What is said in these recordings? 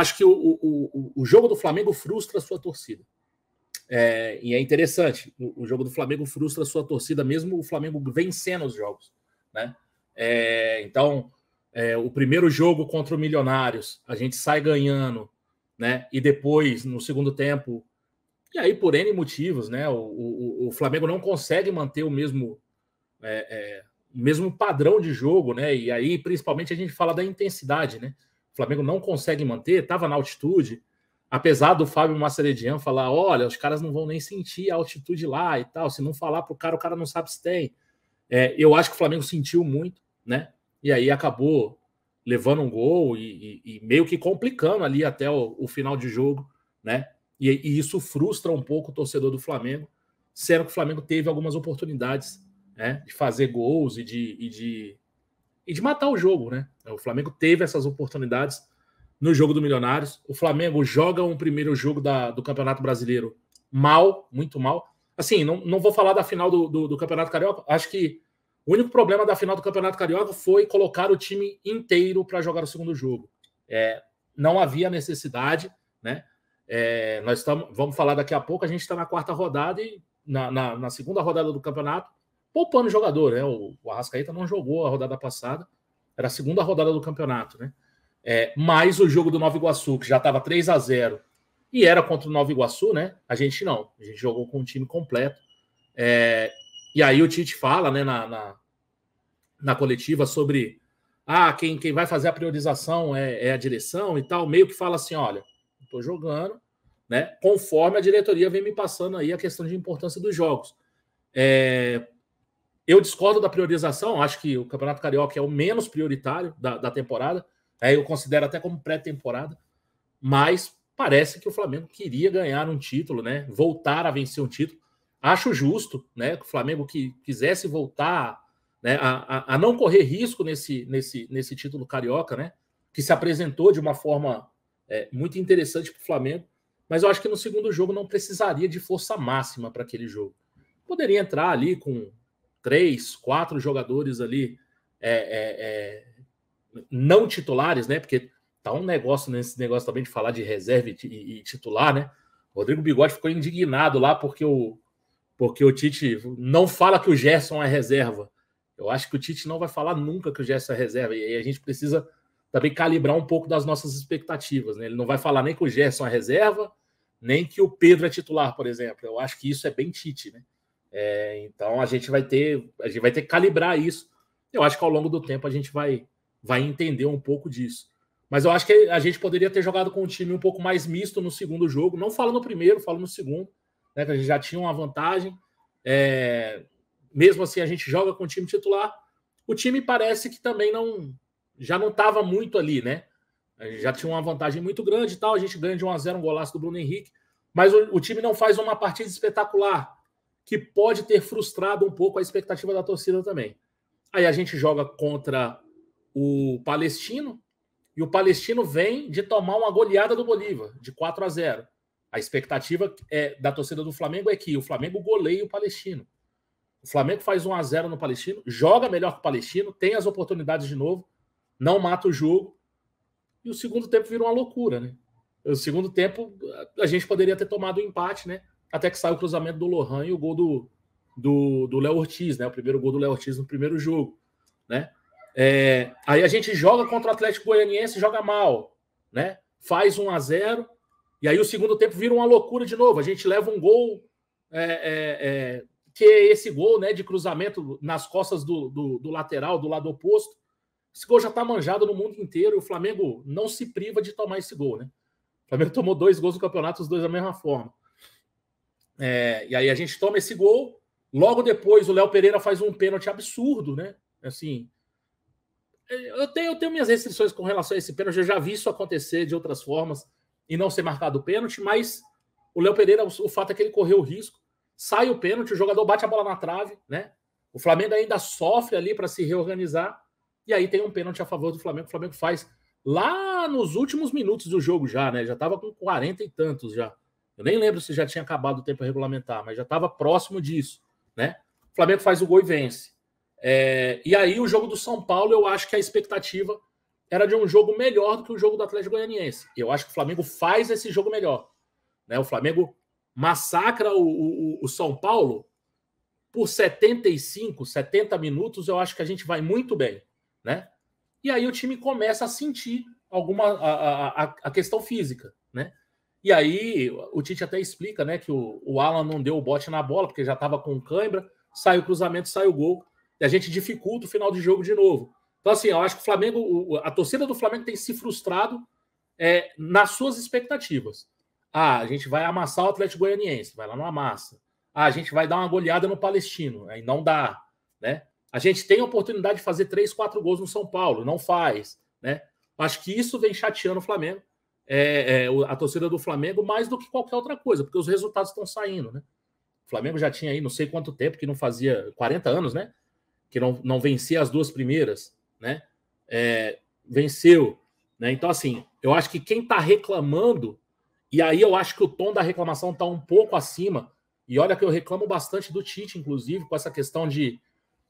Acho que o jogo do Flamengo frustra a sua torcida. E é interessante, o jogo do Flamengo frustra a sua torcida, mesmo o Flamengo vencendo os jogos, né? Então, o primeiro jogo contra o Milionários, a gente sai ganhando, né? E depois, no segundo tempo, e aí por N motivos, né? O Flamengo não consegue manter o mesmo padrão de jogo, né? E aí, principalmente, a gente fala da intensidade, né? O Flamengo não consegue manter, estava na altitude, apesar do Fábio Maceredian falar, olha, os caras não vão nem sentir a altitude lá e tal, se não falar pro cara, o cara não sabe se tem. Eu acho que o Flamengo sentiu muito, né? E aí acabou levando um gol e meio que complicando ali até o final de jogo, né? E isso frustra um pouco o torcedor do Flamengo, sendo que o Flamengo teve algumas oportunidades, né, de fazer gols e de matar o jogo, né? O Flamengo teve essas oportunidades no jogo do Milionários. O Flamengo joga um primeiro jogo do Campeonato Brasileiro mal, muito mal. Assim, não vou falar da final do Campeonato Carioca. Acho que o único problema da final do Campeonato Carioca foi colocar o time inteiro para jogar o segundo jogo. Não havia necessidade, né? Vamos falar daqui a pouco, a gente está na quarta rodada e na segunda rodada do campeonato, poupando o jogador, né? O Arrascaeta não jogou a rodada passada, era a segunda rodada do campeonato, né? Mais o jogo do Nova Iguaçu, que já estava 3-0 e era contra o Nova Iguaçu, né? A gente jogou com o time completo. E aí o Tite fala, né, na coletiva sobre quem vai fazer a priorização é a direção e tal, meio que fala assim, olha, estou jogando, né, conforme a diretoria vem me passando aí a questão de importância dos jogos. Eu discordo da priorização, acho que o Campeonato Carioca é o menos prioritário da temporada, eu considero até como pré-temporada, mas parece que o Flamengo queria ganhar um título, né, voltar a vencer um título. Acho justo, né, que o Flamengo quisesse voltar, né, a não correr risco nesse título carioca, né, que se apresentou de uma forma muito interessante para o Flamengo, mas eu acho que no segundo jogo não precisaria de força máxima para aquele jogo. Poderia entrar ali com 3, 4 jogadores ali não titulares, né? Porque tá um negócio nesse negócio também de falar de reserva e titular, né? O Rodrigo Bigode ficou indignado lá porque o Tite não fala que o Gerson é reserva. Eu acho que o Tite não vai falar nunca que o Gerson é reserva. E aí a gente precisa também calibrar um pouco das nossas expectativas, né? Ele não vai falar nem que o Gerson é reserva, nem que o Pedro é titular, por exemplo. Eu acho que isso é bem Tite, né? Então a gente vai ter que calibrar isso. Eu acho que ao longo do tempo a gente vai entender um pouco disso. Mas eu acho que a gente poderia ter jogado com um time um pouco mais misto no segundo jogo. Não falo no primeiro, falo no segundo, né, que a gente já tinha uma vantagem. Mesmo assim, a gente joga com o time titular. O time parece que também já não estava muito ali, né? Já tinha uma vantagem muito grande e tal. A gente ganha de 1-0 um golaço do Bruno Henrique. Mas o time não faz uma partida espetacular, que pode ter frustrado um pouco a expectativa da torcida também. Aí a gente joga contra o Palestino, e o Palestino vem de tomar uma goleada do Bolívar, de 4-0. A expectativa da torcida do Flamengo é que o Flamengo goleie o Palestino. O Flamengo faz 1-0 no Palestino, joga melhor que o Palestino, tem as oportunidades de novo, não mata o jogo, e o segundo tempo vira uma loucura, né? O segundo tempo, a gente poderia ter tomado o empate, né? Até que sai o cruzamento do Lohan e o gol do Léo Ortiz, né? O primeiro gol do Léo Ortiz no primeiro jogo, né? Aí a gente joga contra o Atlético Goianiense, joga mal, né? Faz 1-0, e aí o segundo tempo vira uma loucura de novo. A gente leva um gol, que é esse gol, né, de cruzamento nas costas do lateral, do lado oposto. Esse gol já está manjado no mundo inteiro, e o Flamengo não se priva de tomar esse gol, né? O Flamengo tomou 2 gols no campeonato, os 2 da mesma forma. E aí a gente toma esse gol, logo depois o Léo Pereira faz um pênalti absurdo, né? Assim, eu tenho minhas restrições com relação a esse pênalti, eu já vi isso acontecer de outras formas e não ser marcado o pênalti, mas o Léo Pereira, o fato é que ele correu o risco, sai o pênalti, o jogador bate a bola na trave, né? O Flamengo ainda sofre ali para se reorganizar, e aí tem um pênalti a favor do Flamengo, o Flamengo faz lá nos últimos minutos do jogo já, né? Já estava com 40 e tantos já. Eu nem lembro se já tinha acabado o tempo regulamentar, mas já estava próximo disso, né? O Flamengo faz o gol e vence. E aí o jogo do São Paulo, eu acho que a expectativa era de um jogo melhor do que o jogo do Atlético Goianiense. Eu acho que o Flamengo faz esse jogo melhor. Né? O Flamengo massacra o São Paulo por 75, 70 minutos, eu acho que a gente vai muito bem. Né? E aí o time começa a sentir a questão física. Né? E aí o Tite até explica, né, que o Alan não deu o bote na bola, porque já estava com cãibra, sai o cruzamento, sai o gol, e a gente dificulta o final de jogo de novo. Então, assim, eu acho que o Flamengo, a torcida do Flamengo tem se frustrado nas suas expectativas. A gente vai amassar o Atlético Goianiense, vai lá no amassa. A gente vai dar uma goleada no Palestino, aí não dá, né? A gente tem a oportunidade de fazer 3, 4 gols no São Paulo, não faz, né? Acho que isso vem chateando o Flamengo, a torcida do Flamengo, mais do que qualquer outra coisa, porque os resultados estão saindo, né? O Flamengo já tinha aí não sei quanto tempo que não fazia, 40 anos, né? Que não vencia as 2 primeiras, né? Venceu, né? Então, assim, eu acho que quem está reclamando, e aí eu acho que o tom da reclamação está um pouco acima, e olha que eu reclamo bastante do Tite, inclusive, com essa questão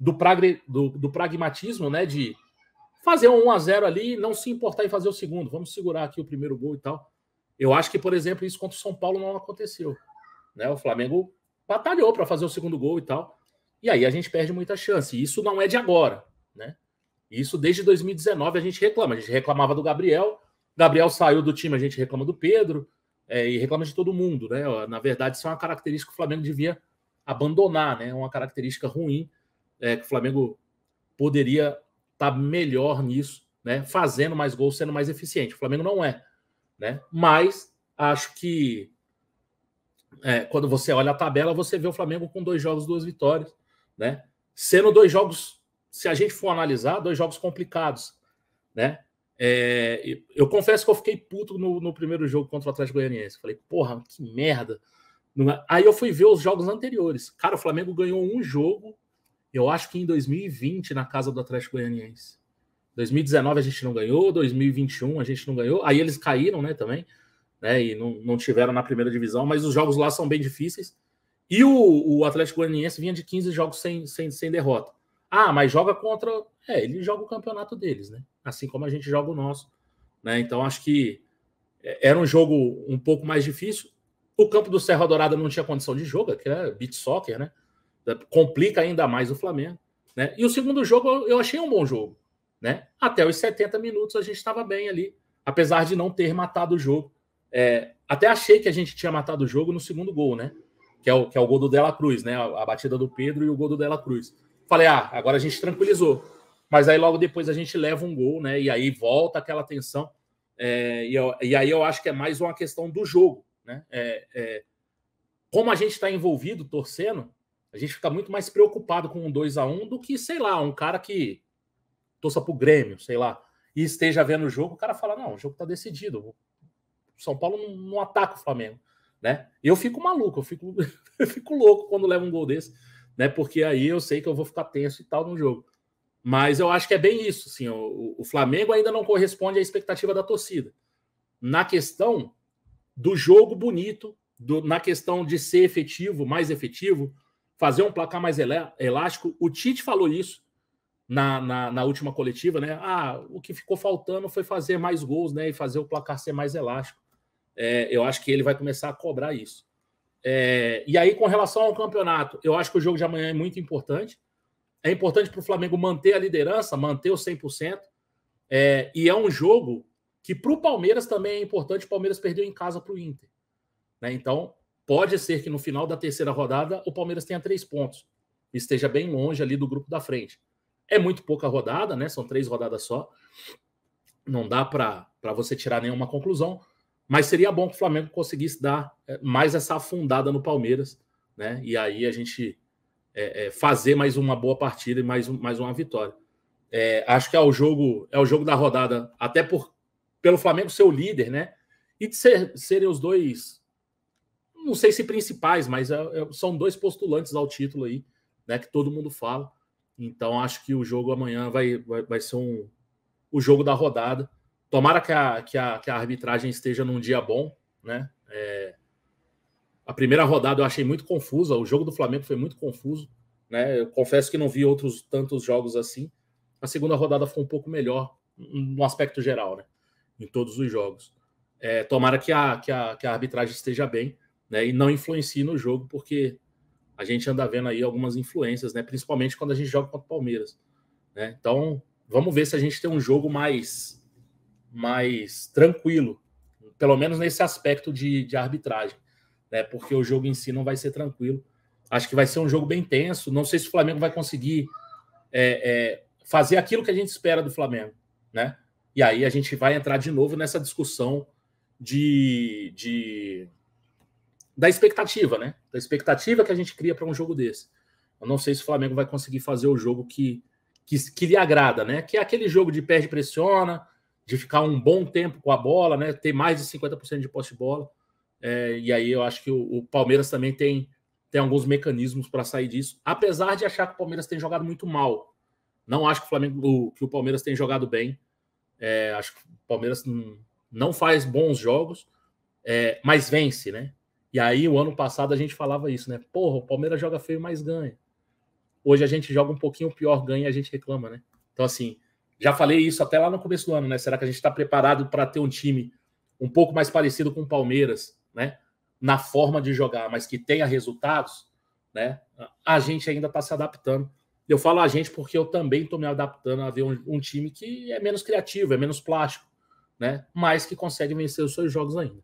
do pragmatismo, né? De fazer um 1-0 ali e não se importar em fazer o segundo. Vamos segurar aqui o primeiro gol e tal. Eu acho que, por exemplo, isso contra o São Paulo não aconteceu. Né? O Flamengo batalhou para fazer o segundo gol e tal. E aí a gente perde muita chance. E isso não é de agora. Né? Isso desde 2019 a gente reclama. A gente reclamava do Gabriel. Gabriel saiu do time, a gente reclama do Pedro. E reclama de todo mundo. Né? Na verdade, isso é uma característica que o Flamengo devia abandonar. Né? Uma característica ruim que o Flamengo poderia estar melhor nisso, né? Fazendo mais gols, sendo mais eficiente. O Flamengo não é. Né? Mas acho que quando você olha a tabela, você vê o Flamengo com 2 jogos, 2 vitórias. Né? Sendo 2 jogos, se a gente for analisar, 2 jogos complicados. Né? Eu confesso que eu fiquei puto no primeiro jogo contra o Atlético Goianiense. Falei, porra, que merda. Aí eu fui ver os jogos anteriores. Cara, o Flamengo ganhou um jogo, eu acho que em 2020, na casa do Atlético Goianiense. 2019 a gente não ganhou, 2021 a gente não ganhou. Aí eles caíram, né, também, né, e não tiveram na primeira divisão, mas os jogos lá são bem difíceis. E o Atlético Goianiense vinha de 15 jogos sem derrota. Ah, mas joga contra... ele joga o campeonato deles, né? Assim como a gente joga o nosso. Né? Então, acho que era um jogo um pouco mais difícil. O campo do Serra Dourada não tinha condição de jogo, que é beach soccer, né? Complica ainda mais o Flamengo. Né? E o segundo jogo eu achei um bom jogo. Né? Até os 70 minutos a gente estava bem ali, apesar de não ter matado o jogo. Até achei que a gente tinha matado o jogo no segundo gol, né? Que é o gol do Dela Cruz, né? A batida do Pedro e o gol do Dela Cruz. Falei, agora a gente tranquilizou. Mas aí logo depois a gente leva um gol, né? E aí volta aquela tensão. E aí eu acho que é mais uma questão do jogo, né? Como a gente está envolvido, torcendo, a gente fica muito mais preocupado com um 2-1 do que, sei lá, um cara que torça pro Grêmio, sei lá, e esteja vendo o jogo, o cara fala, não, o jogo tá decidido. O São Paulo não ataca o Flamengo. Né? Eu fico maluco, eu fico louco quando leva um gol desse, né? Porque aí eu sei que eu vou ficar tenso e tal no jogo. Mas eu acho que é bem isso, assim, o Flamengo ainda não corresponde à expectativa da torcida. Na questão do jogo bonito, na questão de ser efetivo, mais efetivo, fazer um placar mais elástico, o Tite falou isso na última coletiva, né? O que ficou faltando foi fazer mais gols, né? E fazer o placar ser mais elástico. Eu acho que ele vai começar a cobrar isso. E aí, com relação ao campeonato, eu acho que o jogo de amanhã é muito importante. É importante para o Flamengo manter a liderança, manter o 100%. E é um jogo que para o Palmeiras também é importante. O Palmeiras perdeu em casa para o Inter. Né? Então, pode ser que no final da terceira rodada o Palmeiras tenha 3 pontos. Esteja bem longe ali do grupo da frente. É muito pouca rodada, né? São 3 rodadas só. Não dá para você tirar nenhuma conclusão. Mas seria bom que o Flamengo conseguisse dar mais essa afundada no Palmeiras, né? E aí a gente fazer mais uma boa partida e mais uma vitória. Acho que é o jogo da rodada, até pelo Flamengo ser o líder, né? E de serem os dois, não sei se principais, mas são 2 postulantes ao título aí, né? Que todo mundo fala. Então acho que o jogo amanhã vai ser o jogo da rodada. Tomara que a arbitragem esteja num dia bom, né? A primeira rodada eu achei muito confusa, o jogo do Flamengo foi muito confuso, né? Eu confesso que não vi outros tantos jogos assim. A segunda rodada foi um pouco melhor, no aspecto geral, né? Em todos os jogos. Tomara que a arbitragem esteja bem, né? E não influencie no jogo, porque a gente anda vendo aí algumas influências, né? Principalmente quando a gente joga contra o Palmeiras, né? Então, vamos ver se a gente tem um jogo mais tranquilo, pelo menos nesse aspecto de arbitragem, né? Porque o jogo em si não vai ser tranquilo. Acho que vai ser um jogo bem tenso. Não sei se o Flamengo vai conseguir fazer aquilo que a gente espera do Flamengo, né? E aí a gente vai entrar de novo nessa discussão da expectativa, né? Da expectativa que a gente cria para um jogo desse. Eu não sei se o Flamengo vai conseguir fazer o jogo que lhe agrada, né? Que é aquele jogo de perde, pressiona, de ficar um bom tempo com a bola, né? Ter mais de 50% de posse de bola. E aí eu acho que o Palmeiras também tem alguns mecanismos para sair disso, apesar de achar que o Palmeiras tem jogado muito mal. Não acho que o Palmeiras tem jogado bem. Acho que o Palmeiras não faz bons jogos, mas vence, né? E aí, o ano passado, a gente falava isso, né? Porra, o Palmeiras joga feio, mas ganha. Hoje a gente joga um pouquinho pior, ganha e a gente reclama, né? Então, assim, já falei isso até lá no começo do ano, né? Será que a gente está preparado para ter um time um pouco mais parecido com o Palmeiras, né? Na forma de jogar, mas que tenha resultados, né? A gente ainda está se adaptando. Eu falo a gente porque eu também estou me adaptando a ver um time que é menos criativo, é menos plástico, né? Mas que consegue vencer os seus jogos ainda.